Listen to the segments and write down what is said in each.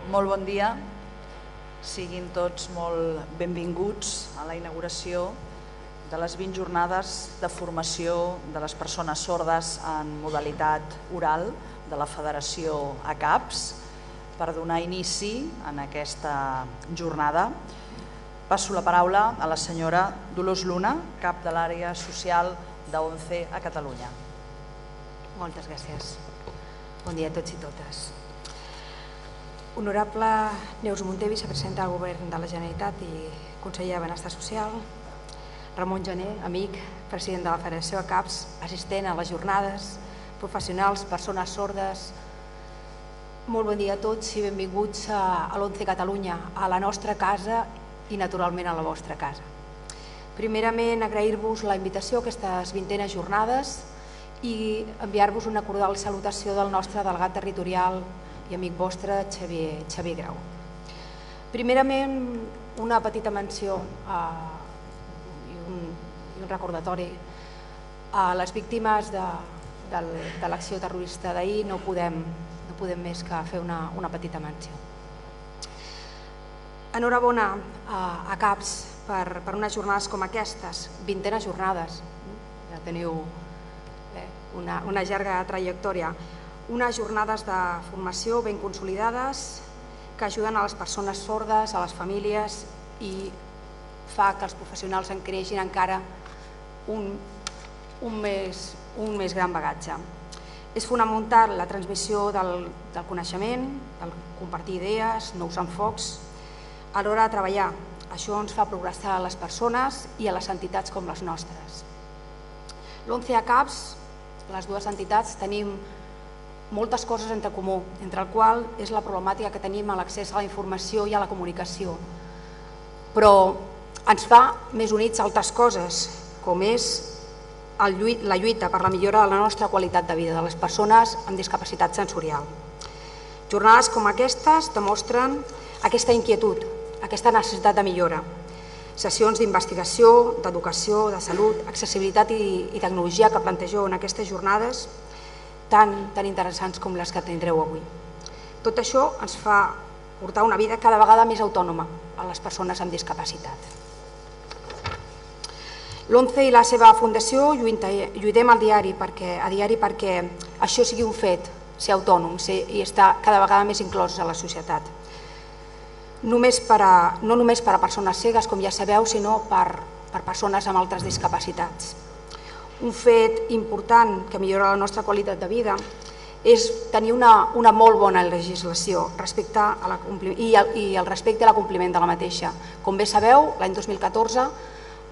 Molt bon dia. Siguin tots molt benvinguts a la inauguració de les 20 jornades de formació de les persones sordes en modalitat oral de la Federació ACAPS. Per donar inici en aquesta jornada, passo la paraula a la senyora Dolors Luna, cap de l'àrea social d'ONCE a Catalunya. Moltes gràcies. Bon dia a tots i totes. Honorable Neus Munté, vicepresidenta del Govern de la Generalitat i conseller de Benestar Social. Ramon Gené, amic, president de la Federació ACAPS, assistent a les jornades, professionals, persones sordes. Molt bon dia a tots i benvinguts a l'ONCE Catalunya, a la nostra casa i naturalment a la vostra casa. Primerament, agrair-vos la invitació a aquestes 20enes jornades i enviar-vos una cordial salutació del nostre delegat territorial i amic vostre, Xavier Grau. Primerament, una petita menció i un recordatori a les víctimes de l'acció terrorista d'ahir. No podem més que fer una petita menció. Enhorabona a CAPS per unes jornades com aquestes, 20enes jornades. Ja teniu una llarga trajectòria. Unes jornades de formació ben consolidades que ajuden a les persones sordes, a les famílies i fa que els professionals en creixin encara un més gran bagatge. És fonamental la transmissió del coneixement, el compartir idees, nous enfocs a l'hora de treballar. Això ens fa progressar a les persones i a les entitats com les nostres. L'ONCE ACAPS, les dues entitats, tenim moltes coses entre comú, entre el qual és la problemàtica que tenim a l'accés a la informació i a la comunicació. Però ens fa més units altres coses, com és la lluita per la millora de la nostra qualitat de vida de les persones amb discapacitat sensorial. Jornades com aquestes demostren aquesta inquietud, aquesta necessitat de millora. Sessions d'investigació, d'educació, de salut, accessibilitat i tecnologia que plantegeu en aquestes jornades tan interessants com les que tindreu avui. Tot això ens fa portar una vida cada vegada més autònoma a les persones amb discapacitat. L'ONCE i la seva fundació lluitem a diari perquè això sigui un fet, ser autònom i estar cada vegada més inclòs a la societat. No només per a persones cegues, com ja sabeu, sinó per persones amb altres discapacitats. Un fet important que millora la nostra qualitat de vida és tenir una molt bona legislació i el respecte a l'acompliment de la mateixa. Com bé sabeu, l'any 2014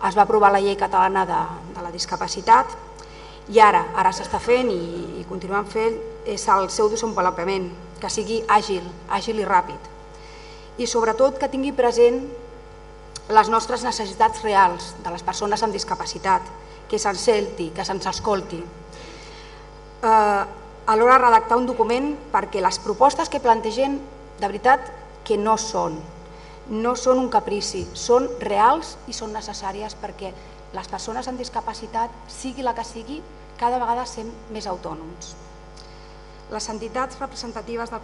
es va aprovar la Llei Catalana de la Discapacitat i ara s'està fent i continuem fent és el seu desenvolupament, que sigui àgil i ràpid. I sobretot que tingui present les nostres necessitats reals de les persones amb discapacitat, que se'ns senti, que se'ns escolti. A l'hora de redactar un document perquè les propostes que plantegem de veritat que no són un caprici, són reals i són necessàries perquè les persones amb discapacitat, sigui la que sigui, cada vegada siguem més autònoms. Les entitats representatives del